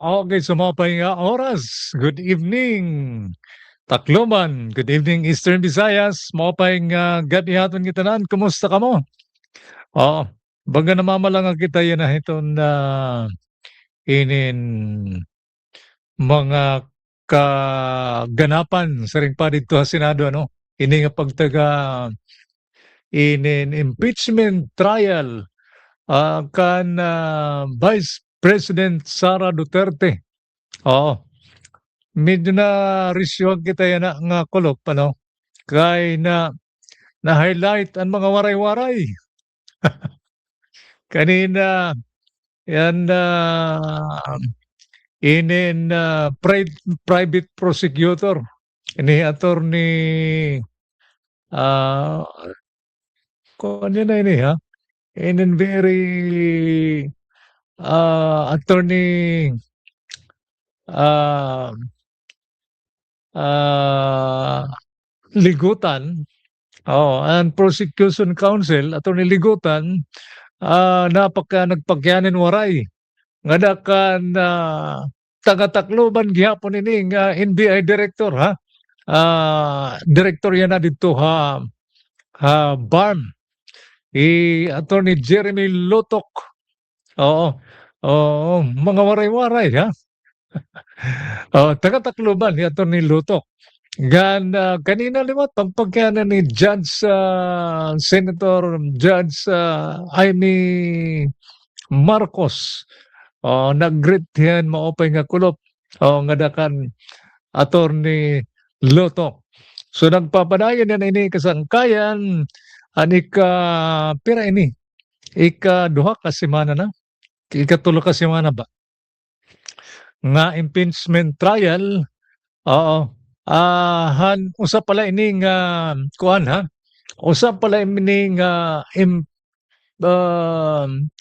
Okay, sumapay nga oras. Good evening, Tacloban. Good evening, Eastern Visayas. Mapay nga gabi haton kita nan. Kumusta ka mo? Oo. Baga namamalanga kita yan na iton na inin mga kaganapan sa ring pa dito sa Senado, ano? Ini nga pagtaga inin impeachment trial kan Vice President Sara Duterte. Oo. Medyo na risyuhan kita yan na nga kulop, ano? Kay na-highlight ang mga waray-waray. Kanina, yan inin private prosecutor, ini attorney, ah, kung ano na ini ha? Inin very, attorney, ah, ah, Ligutan, and prosecution counsel, attorney Ligutan, napaka nagpagyanin waray. Nga kan taga-Tacloban gihapon ini nga NBI director ha. Director yan na dito BARM. Attorney Jeremy Lotok. Oo. Oo, mga waray-waray ha. Taga-Tacloban ni Attorney Lotok. Kanina liwat pagpagkana ni Judge Senator Judge Amy Marcos. Nag-greet yan maopay nga kulop. Nga dakan Attorney Loto. So nagpapadayon yan ini kasangkayan anika pira ini ika-duha ka semana na, ika-tulo ka semana ba nga impeachment trial. Oo. Usa pala ini nga kuan ha. Usa pala ini nga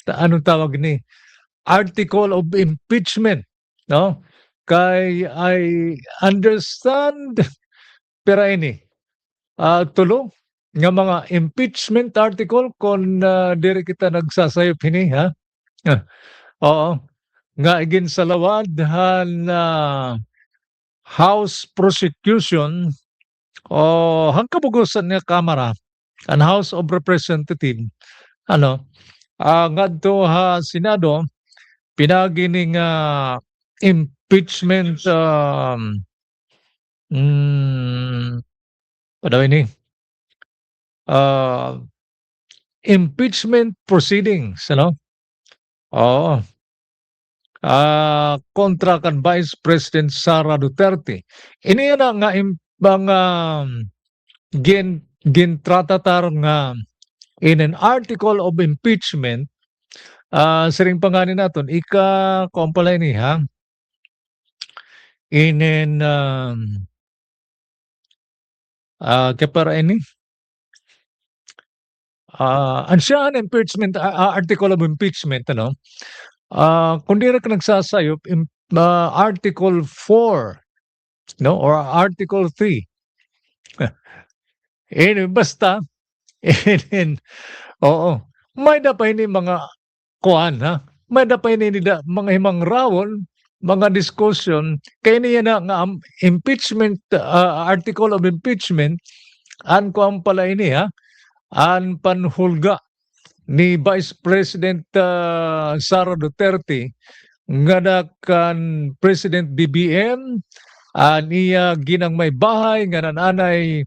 anong tawag ni article of impeachment, no? Kay I understand pera ini tulo nga mga impeachment article kon diri kita nagsasayop hini ha. Oo, nga ginsalawad na House prosecution o hangkabugusan nga Kamara ang House of Representative ano ngadto Senado pinagi ning impeachment ano ini impeachment proceedings, ano? Oo. Kontra kan Vice President Sara Duterte. Ini na nga mga gintratatar nga in an article of impeachment. Siring panganin naton ika kompalay ni ha. Inin kapara ini ansya an impeachment article of impeachment, ano? Kung di ka nagsasayop article 4, no, or article 3. Basta oo, may dapay ni mga kuan ha, may dapay ni mga himang rawon, mga discussion kay niya na nga impeachment article of impeachment an kuan pala ini ha, an panhulga ni Vice President Sara Duterte nga kan President BBM niya ginang may bahay nga nananay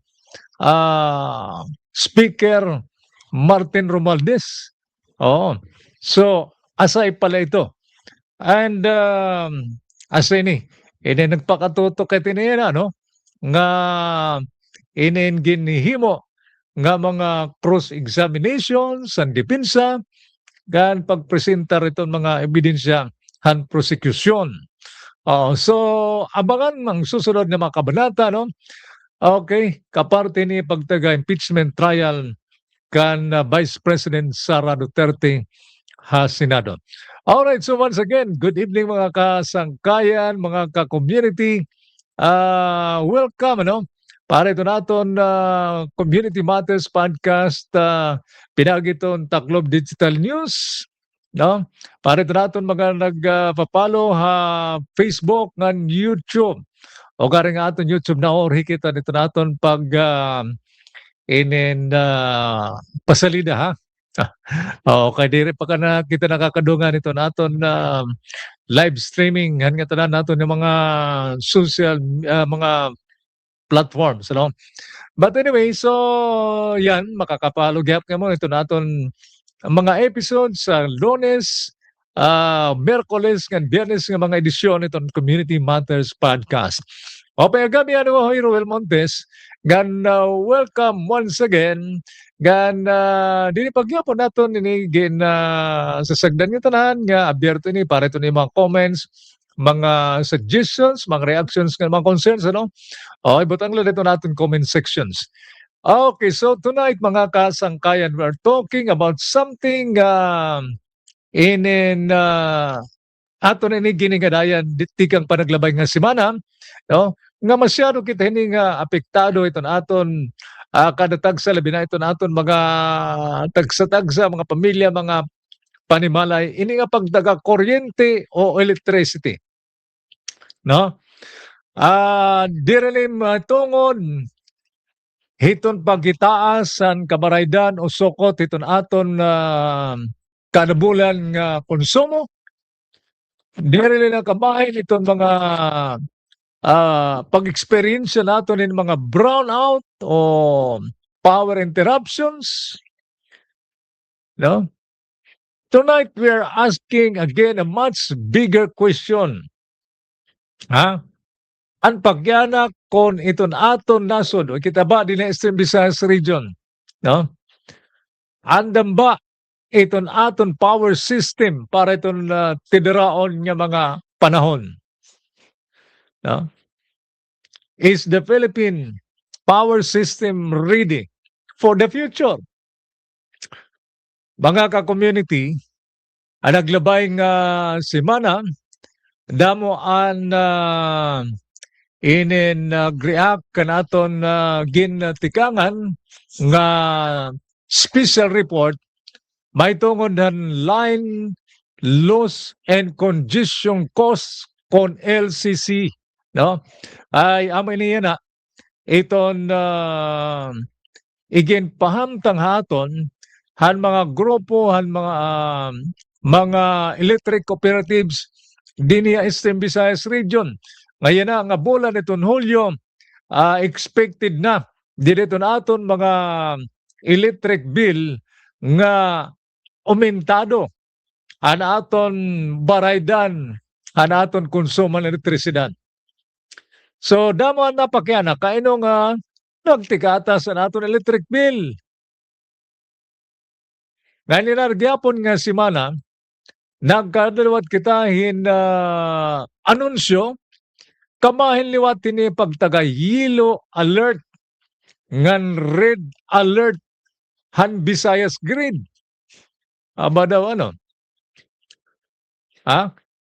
Speaker Martin Romualdez. So asay pala ito. And asay ni nagpakatutok kay tinira no nga ginhimo nga mga cross-examinations ang depensa gan pagpresenta rito mga ebidensya han prosecution. So abangan ang susunod na mga kabanata, no? Okay, kaparte ni pagtaga impeachment trial kan Vice President Sara Duterte ha Senado. Alright, so once again, good evening mga kasangkayan, mga ka-community. Welcome, ano? Para ito naton Community Matters Podcast, pinagiton Taclob Digital News, no? Para ito naton mga nag ha Facebook ngan YouTube. O kari nga aton YouTube na or hikita nito naton pag inin pasalida ha. Oo, kay diri pa ka na kita nakakadungan nito naton live streaming han nga tanan naton yung mga social mga platforms, ano? But anyway, so yan makaka-follow gyap kamo ito naton ang mga episodes sa Lunes, Miyerkules ngan Biyernes nga mga edisyon itong Community Matters Podcast. O payagami ano ho Ruel Montes, gan welcome once again gan dili pagyapon naton ini gin sasagdan nga tanan nga abyerto ni para ito ni mga comments, mga suggestions, mga reactions nga mga concerns ano. O ibutang lang dito natin comment sections. Okay, so tonight mga kasangkayan, we're talking about something inin aton ini ginigadayan tikang panaglabay nga semana, no? Nga masyado kita hindi nga apektado iton aton kada tagsa labi na iton aton mga tagsa-tagsa mga pamilya, mga panimalay ini nga pagdaga kuryente o electricity, no? Dirilim tungod hiton pagitaas ang kabaraydan o sukot hiton aton kada bulan nga konsumo. Diri na kabahin iton mga pag-experience naton in mga brownout o power interruptions, no? Tonight we are asking again a much bigger question. Ha? Ang pagyana kon iton aton nasod o kita ba din Eastern Visayas region, no? Andam ba iton aton power system para iton tideraon nga mga panahon, no? Is the Philippine power system ready for the future? Mga ka-community, ang naglabay nga semana damo an inin nag-react kanaton gintikangan nga special report may tungod ng line loss and congestion cost kon LCC, no? Ay amo niya na iton iginpahamtang haton han mga grupo han mga electric cooperatives dinhi Eastern Visayas region. Ngayon na nga bulan iton Hulyo, expected na dito aton mga electric bill nga aumentado an aton baraydan, an aton konsumo ng elektrisidad. So damo na pakyana kaino nga nagtikata sa aton electric bill. Nga nilargyapon nga semana nagkadalawat kita hin anunsyo kamahin liwat ini pagtaga yellow alert ngan red alert han Visayas grid. Aba daw ano?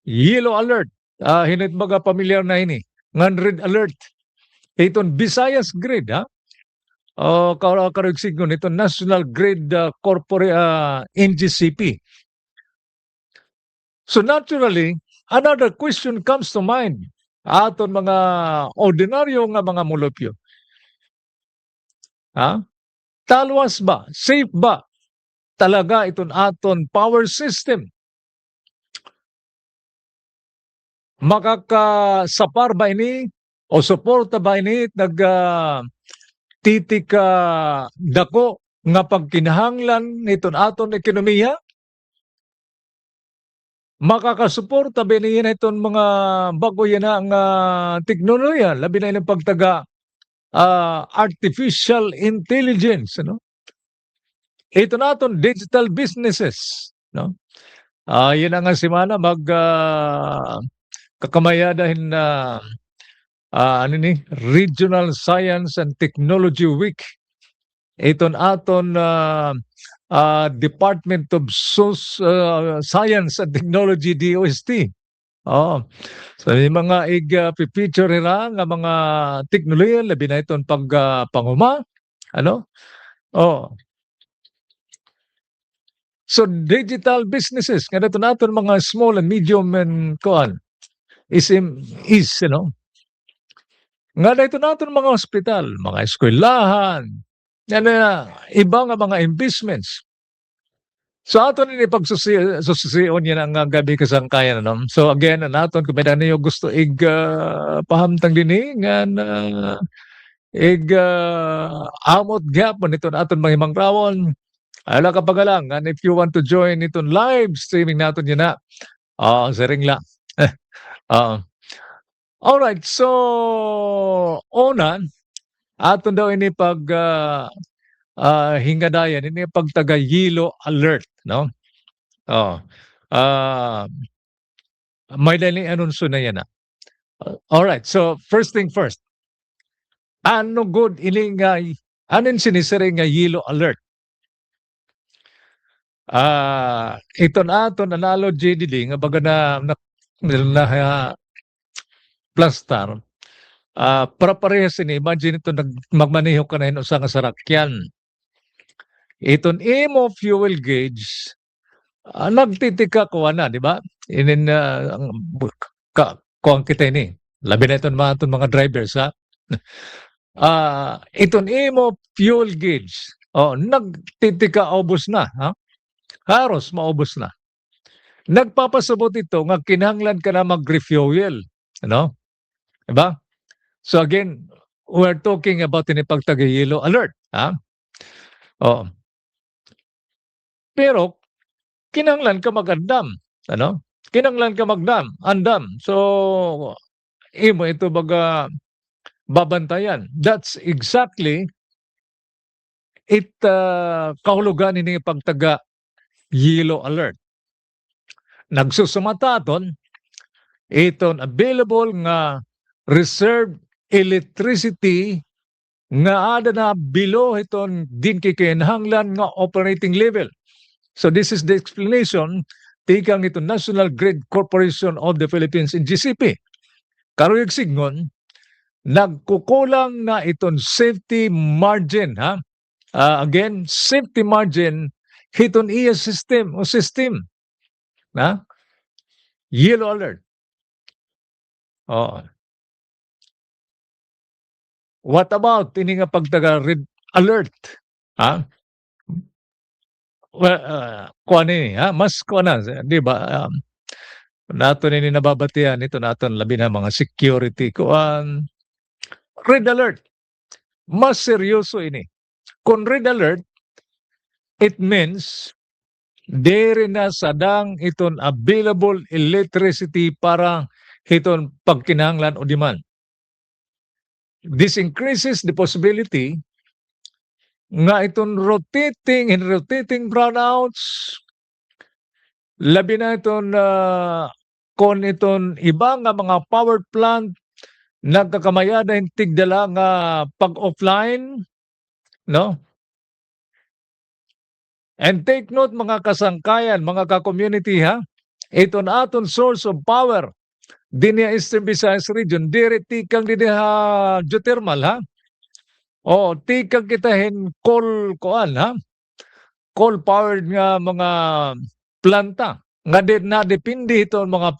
Yellow alert. Hinit mga pamilyar na ini. Ngan red alert. Iton Visayas grid ha. Karagsigon ito National Grid NGCP. So naturally, another question comes to mind. Aton mga ordinaryo nga mga mulupyo. Talwas ba? Safe ba? Talaga iton aton power system? Makakasapar ba ini o suporta ba ini titik dako nga pagkinahanglan iton aton ekonomiya? Makakasuporta ba niya iton mga bago yan ang teknolohiya, labi na ilang pagtaga artificial intelligence, ano? Ito naton digital businesses, no? Yan nga semana kakamayadahin na Regional Science and Technology Week. Iton aton Department of Science and Technology DOST. So yung mga picture nila nga mga teknolohiya labi na iton panguma, ano? So digital businesses nga nato naton mga small and medium and kuan is nga dito naton mga ospital, mga eskwelahan, iba nga mga investments. So aton ini pagsusiyon yan ang gabi kasangkayan So again naton kung may niyo gusto pahamtang dinhi nga amot gyapon nito aton mga himangrawon. Ala ka pagalang and if you want to join iton live streaming naton yun sa ringla. Oo. Alright, so una aton daw ini hingadayan ini pagtaga yellow alert Oh. Ah, may daling anunsyo na yan. Alright, so first thing first. Ano good ini nga anin sinisiri nga yellow alert? Iton aton analogy dili nga baga na plastar. Para parehas ini imagine ito magmaneho ka na sa nga sarakyan. Iton imo fuel gauge nagtitika ko na, di ba? Inin kuang kita ini. Labi na iton mga drivers ha. Iton imo fuel gauge. Nagtitika ubos na ha. Haros maubos na. Nagpapasabot ito nga kinahanglan ka na mag-refuel. Diba? So again, we're talking about ini pagtaga-yellow alert. Pero, kinahanglan ka mag-andam. Kinahanglan ka andam. So, imo ito baga babantayan. That's exactly kahulugan ini pagtaga yellow alert. Nagsusumataton iton available nga reserved electricity nga ada na below iton din kikinahanglan nga operating level. So this is the explanation tikang ito National Grid Corporation of the Philippines in GCP. Karuyag signon nagkukulang na iton safety margin again, safety margin hiton iya system. Yellow alert. What about ini nga pagtaga red alert? Well, kuan ini mas kuan na, di ba? Nato ini nababatian ito naton labi na mga security kuan. Red alert. Mas seryoso ini. Kung red alert, it means dere na sadang iton available electricity para iton pagkinahanglan o demand. This increases the possibility nga iton rotating brownouts, labi na iton kung iton iba nga mga power plant nagkakamayada hintig dala nga pag-offline, And take note mga kasangkayan, mga ka-community iton aton source of power dinhi Eastern Visayas region, dire tikang dinhi geothermal tikang kitahin coal powered nga mga planta nga na depende ito mga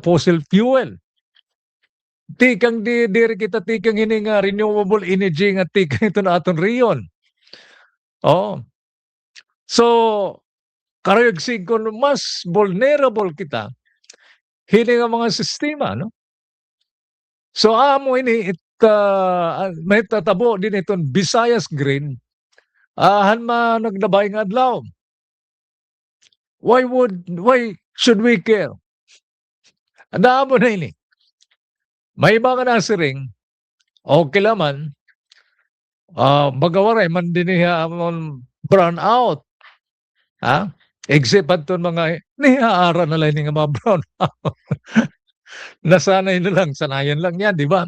fossil fuel. Tikang dire kita tikang hini nga renewable energy nga tikang ito na aton riyon. So karayag sigkon mas vulnerable kita hini nga mga sistema So amo ini may tatabo din iton Visayas Grid hanma nagnabay nga adlaw. Why should we care? Anaamo na ini. May iba ka nasiring okay laman magawaray man din brown out. Except aton mga nihaara na lang nga mga brown out. Nasanay na lang, sanayan lang yan, di ba?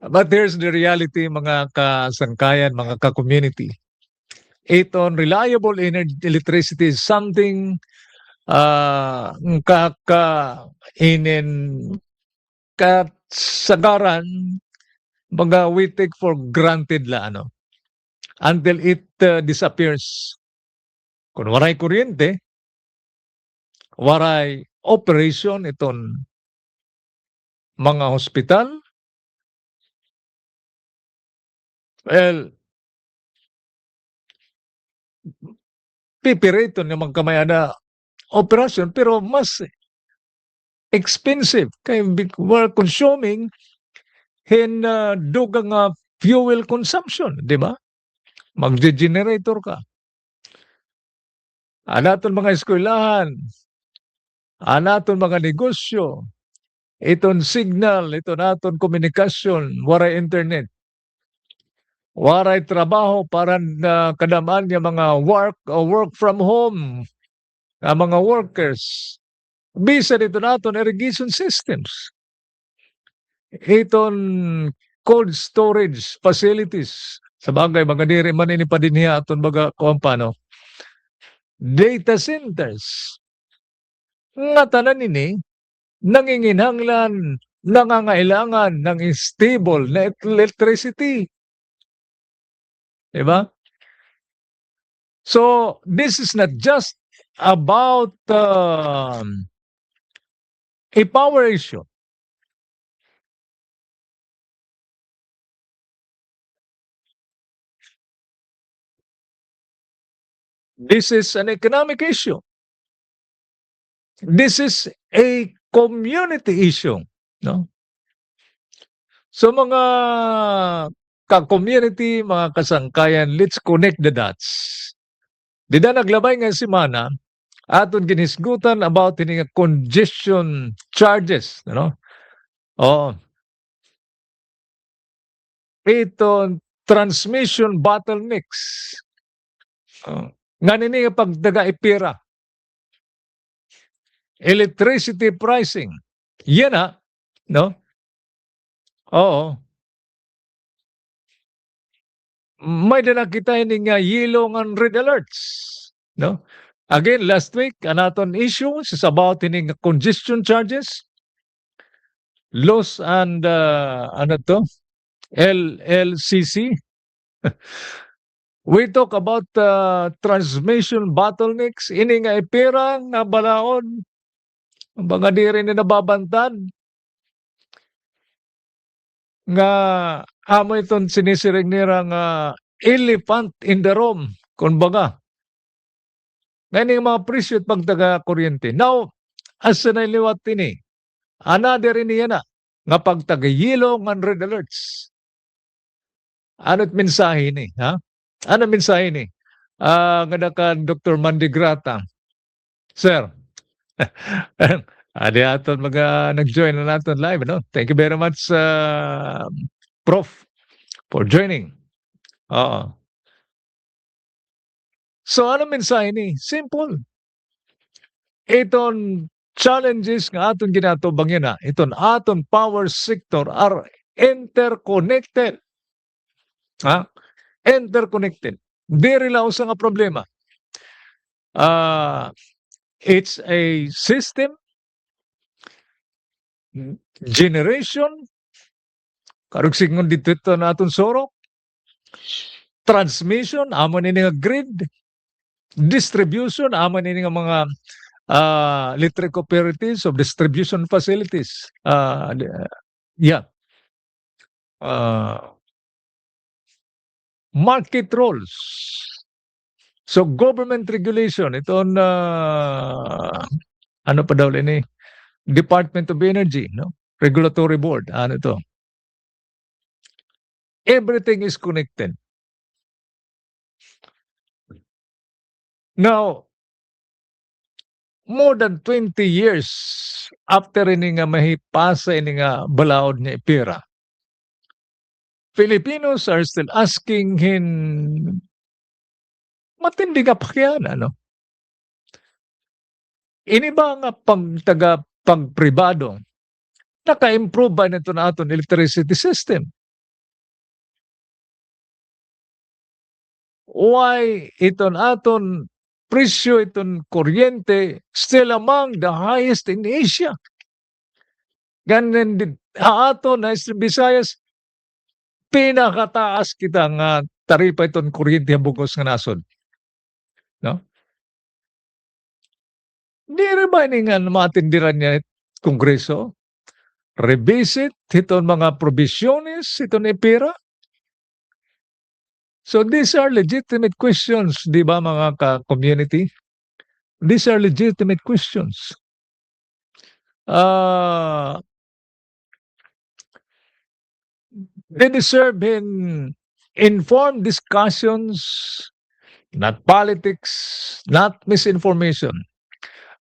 But here's the reality mga kasangkayan, mga ka-community. Iton reliable electricity is something kasagaran mga we take for granted la until it disappears. Kung waray kuryente, waray operation iton mga hospital, well, pipiriton yung magkamay-ana operasyon pero mas expensive kay we're consuming in dugang fuel consumption, di ba? Magge-generator ka. Anaton mga eskwelahan, anaton mga negosyo, iton signal, iton aton komunikasyon, waray internet. Waray trabaho para na kadamaan nga mga work from home nga mga workers. Bisan ito naton irrigation systems. Iton cold storage facilities. Sabagay mga diri man ini padinhiya aton baga kuan paano. Data centers. Nga tanan ini nanginginhanglan, nangangailangan ng stable na electricity. Diba? So, this is not just about a power issue. This is an economic issue. This is a community issue. No? So mga ka-community, mga kasangkayan, let's connect the dots. Di na naglabay nga semana, aton ginisgutan about ini nga congestion charges, no? Oo. Ito transmission bottlenecks. Nga nini nga pagdaga ipira. Electricity pricing. Yan na, no? Oo. May dala kita ini nga yellow and red alerts, no? Again, last week, anaton issue is about ini nga congestion charges, loss and ano to? LLCC. We talk about transmission bottlenecks, ini nga ipira nga balaod, mga diri ni nababantad, nga amo iton sinisiring nira nga elephant in the room, kumbaga. Ngayon mga presyo at pagtaga kuryente. Now, as na liwat ini, another ini yan na, nga pagtaga yellow and red alerts. Ano't mensahe ni? Ha? Ano mensahe ni? Nga ka Dr. Mandigrata. Sir, adi aton mga nag-join na natin live, no? Thank you very much, Prof, for joining. Oo. So, ano mensahe ni? Simple. Iton challenges nga aton ginatubang yan na, iton aton power sector are interconnected. Ha? Interconnected. Diri lang usa nga problema. It's a system, generation, karugsingon dito na aton sorok, transmission, amo nini nga grid, distribution, amo nini nga mga electric cooperatives of distribution facilities. Yeah. Market roles. So government regulation, ito ano pa daw ini? Department of Energy, no? Regulatory Board, ano to? Everything is connected. Now, more than 20 years after ini nga mahipasa ini nga balaod niya ipira, Filipinos are still asking him matindi nga pakyan, ano? Ini ba nga pagpribado, naka-improve ba nito na aton electricity system? Why iton aton presyo iton kuryente still among the highest in Asia? Ganon din aton na Visayas, pinakataas kita nga taripa iton kuryente bugos nga nasod, no? Di ra ba ini nga matindiran niya Kongreso? Revisit iton mga provisiones iton EPIRA? So these are legitimate questions, di ba mga ka-community? These are legitimate questions. Ah, they deserve informed discussions, not politics, not misinformation.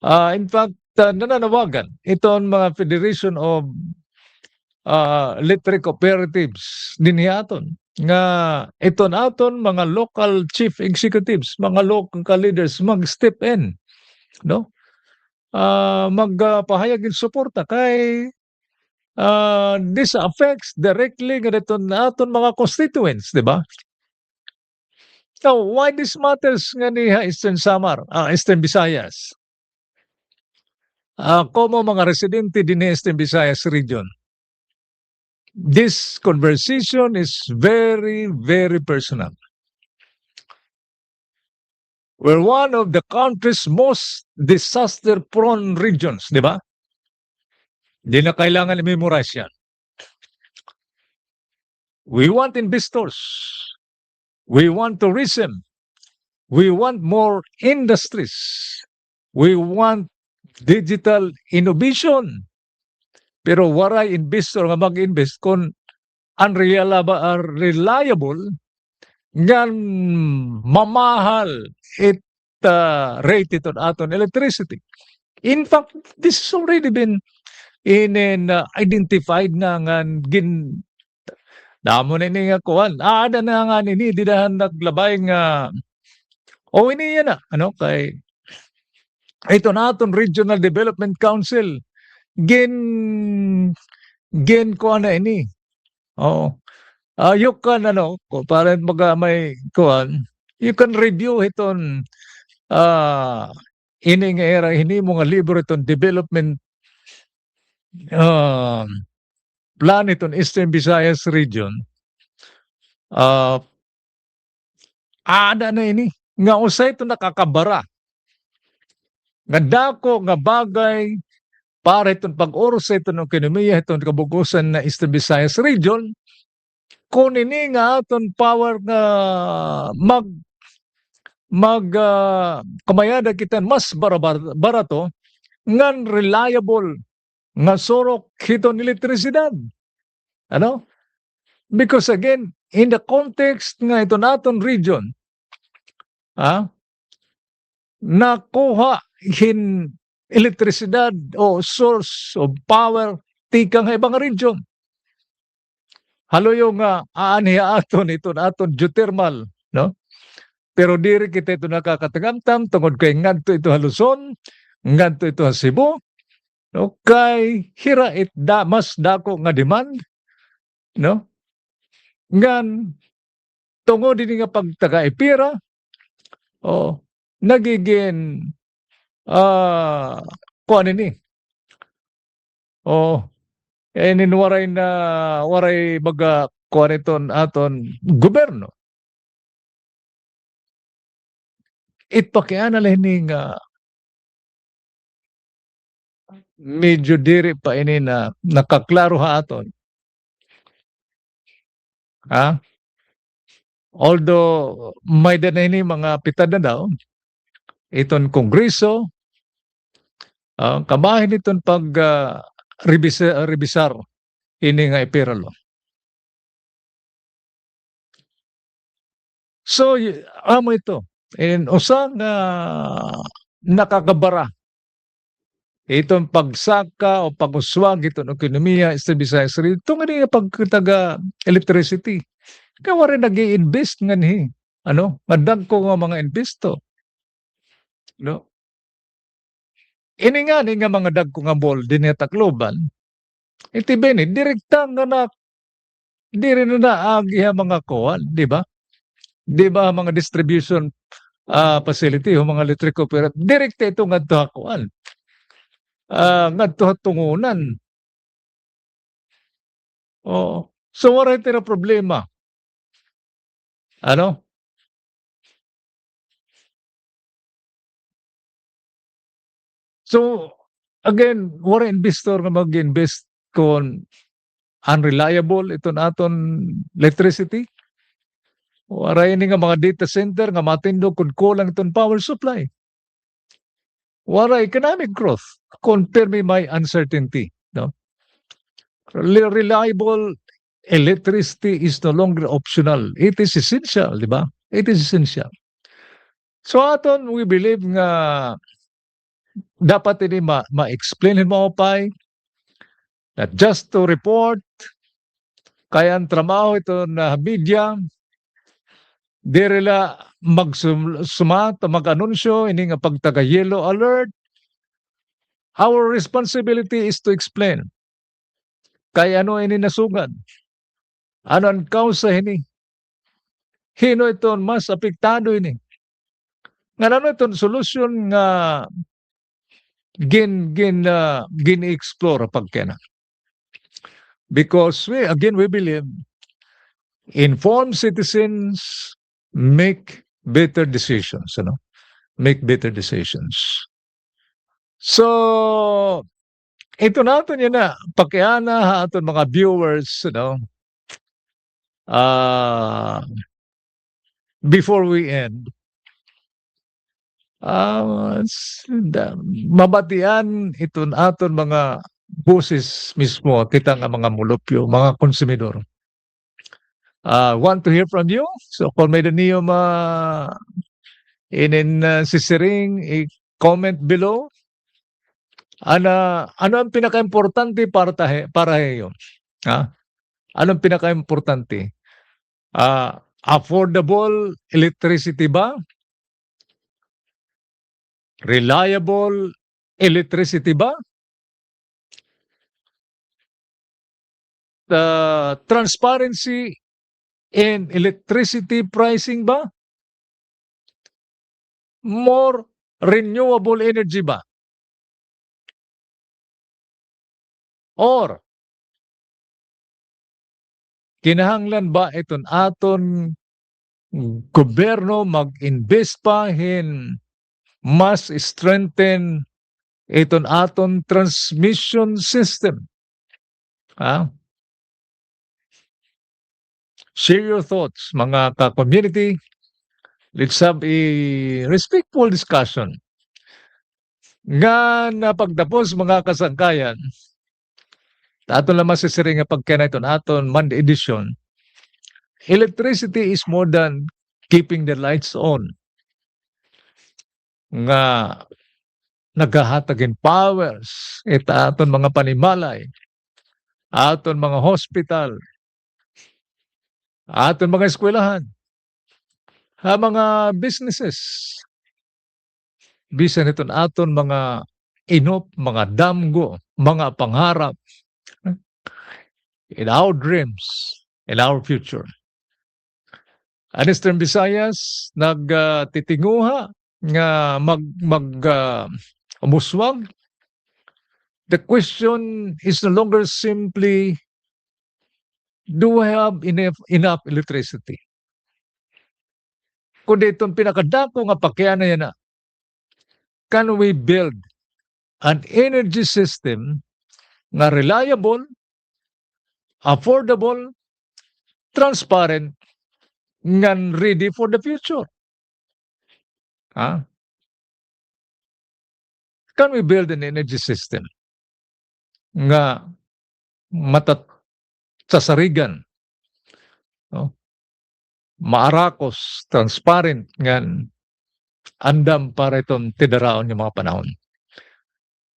In fact, nananawagan itong mga Federation of Electric Cooperatives dinhiaton nga iton aton mga local chief executives, mga local leaders mag-step in, no? Magpahayag og suporta kay this affects directly ganiton aton mga constituents, di ba? So, why this matters nga ni Eastern Samar, Eastern Visayas? Komo mga residente dinhi Eastern Visayas region. This conversation is very, very personal. We're one of the country's most disaster-prone regions, di ba? Di na kailangan i-memorize yan. We want investors. We want tourism. We want more industries. We want digital innovation. Pero waray investor nga mag-invest kung reliable nga mamahal rate iton aton electricity. In fact, this has already been identified na nga damo na ini nga kuan. Ada na nga nini didahan naglabay nga ini yan na kay ito naton Regional Development Council gen kuan na ini. You can para may kuan, you can review iton ini nga era hinimo nga libro iton development plan iton Eastern Visayas region. Ada na ini nga usay ito nakakabara nga dako nga bagay para itong pag-oros sa itong ekonomiya itong kabugusan na Eastern Visayas region kung ini nga aton power nga kamayada kita mas barato ngan reliable nga sorok hiton elektrisidad. Because again, in the context nga ito naton region, nakuha elektrisidad o source of power tikang ibang region. Haloyo nga aaniya aton ito aton geothermal, no? Pero diri kita ito nakakatangamtam tungod kay ngadto ito Luzon, ngadto ito Cebu, no? Kay hira mas dako nga demand, no? Ngan tungod din nga pagtaga EPIRA, nagiging kuan ini. Waray baga kuan iton aton gobyerno. Itpakiana lang nga medyo diri pa ini na nakaklaro ha aton. Although may danay ni mga pitad na daw iton Kongreso kamahin iton pag revisar ini nga EPIRA law. So amo ito usa nga nakakabara itong pagsaka o pag-uswag itong ekonomiya sa Visayas region itong nga pagtaga electricity. Kaya wala nag-i-invest nga ni madagko nga mga investo. No? Ini nga ni nga mga dagko nga bol din sa Tacloban. Iti bene direkta nga diri na naagi mga kuan, di ba? Di ba mga distribution facility o mga electric cooperative direkta ito ngadto kuan. Ngadto tungunan. So wala tira problema. Ano? So, again, wara investor nga mag-invest kon unreliable iton aton electricity. Wara ini nga mga data center nga matindog kun kulang iton power supply. Wara economic growth kon pirmi may uncertainty, no? Reliable electricity is no longer optional. It is essential, di ba? It is essential. So aton we believe nga dapat ini ma-explain mo pay not just to report kaya ang trabaho ito na media diri la sumat mag-anunsyo ini nga pagtaga yellow alert. Our responsibility is to explain kay ano ini nasugad, ano ang kausa ini, hino ito mas apektado ini, nga ano itong solusyon nga gin-explore pagkena. Because we believe informed citizens make better decisions, ano? Make better decisions. So, ito natin yun na, pakiana ha aton mga viewers, before we end, mabatian iton aton mga boses mismo, kita nga mga mulupyo, mga konsumidor. Want to hear from you? So, kung may niyo sisiring, i-comment below. Ano ang pinaka-importante para iyo? Anong pinaka-importante? Affordable electricity ba? Reliable electricity ba? Transparency in electricity pricing ba? More renewable energy ba? Or kinahanglan ba iton aton gobyerno mag-invest pa in mas strengthen iton aton transmission system? Share your thoughts, mga ka-community. Let's have a respectful discussion. Nga napagtapos mga kasangkayan, aton lang masisiring nga pagkana iton aton Monday edition, electricity is more than keeping the lights on. Nga nagahatagin powers ita aton mga panimalay, aton mga hospital, aton mga eskwelahan, mga businesses, bisan iton aton mga inop, mga damgo, mga pangarap in our dreams, in our future. Eastern Visayas nagtitinguha nga umuswag. The question is no longer simply, do we have enough electricity? Kundi itong pinakadako nga pakyanan yan na, can we build an energy system nga reliable, affordable, transparent, nga ready for the future? Can we build an energy system nga sasarigan, maarakos, transparent, ngan andam para itong tidaraon yung mga panahon.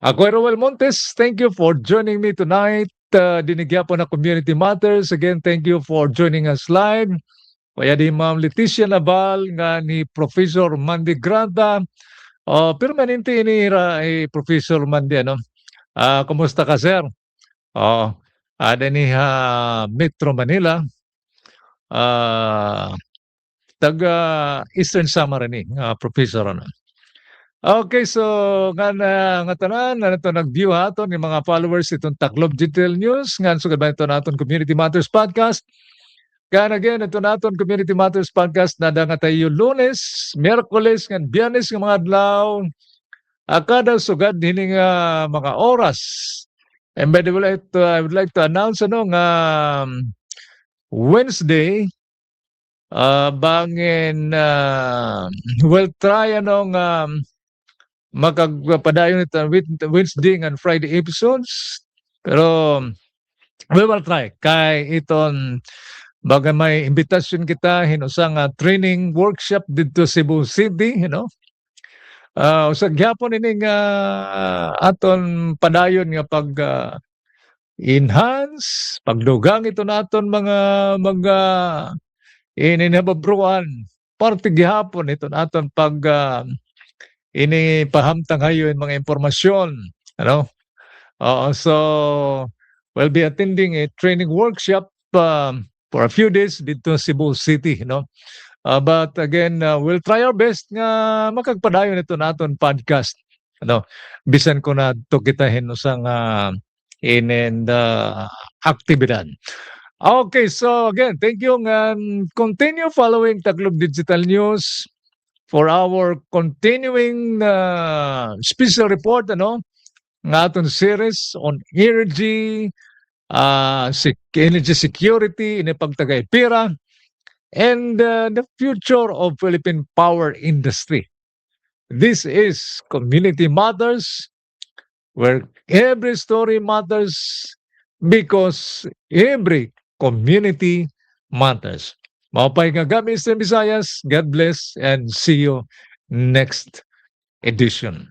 Ako Roel Montes, thank you for joining me tonight. Dinigya po na Community Matters. Again, thank you for joining us live. Kaya di Ma'am Leticia Naval nga ni Professor Mandy Granta. Permanente ini Professor Mandy, ano? Kumusta ka, sir? Ada ni Metro Manila. Taga Eastern Samar ni Professor, ano? Okay, so nga tanan na ito nag-view haton ng mga followers itong Taclob Digital News. Nga sugad ba ito naton Community Matters Podcast. Kaya again, ito naton Community Matters Podcast na nga tayo Lunes, Miyerkules, ngan Biyernes nga mga adlaw. Kada sugad hini nga mga oras. And by the way, I would like to announce nga Wednesday, bangin we'll try makagpadayon ito Wednesday and Friday episodes. Pero we will try kay iton baga may invitation kita hinusang training workshop dito Cebu City, usag gyapon ini nga aton padayon nga pag enhance pagdugang ito naton mga ininababruan parte gihapon ito naton pag ini pahamtang hayon mga impormasyon, so we'll be attending a training workshop for a few days dito Cebu City, but again, we'll try our best nga makagpadayon ito naton podcast, bisan ko na to kitahin usang inen aktibidad. Okay, so again, thank you and continue following Taglog Digital News for our continuing special report, nga aton series on energy, energy security, ini pagtagay-pira, and the future of Philippine power industry. This is Community Matters, where every story matters because every community matters. Mapay nga gamit sa Visayas. God bless and see you next edition.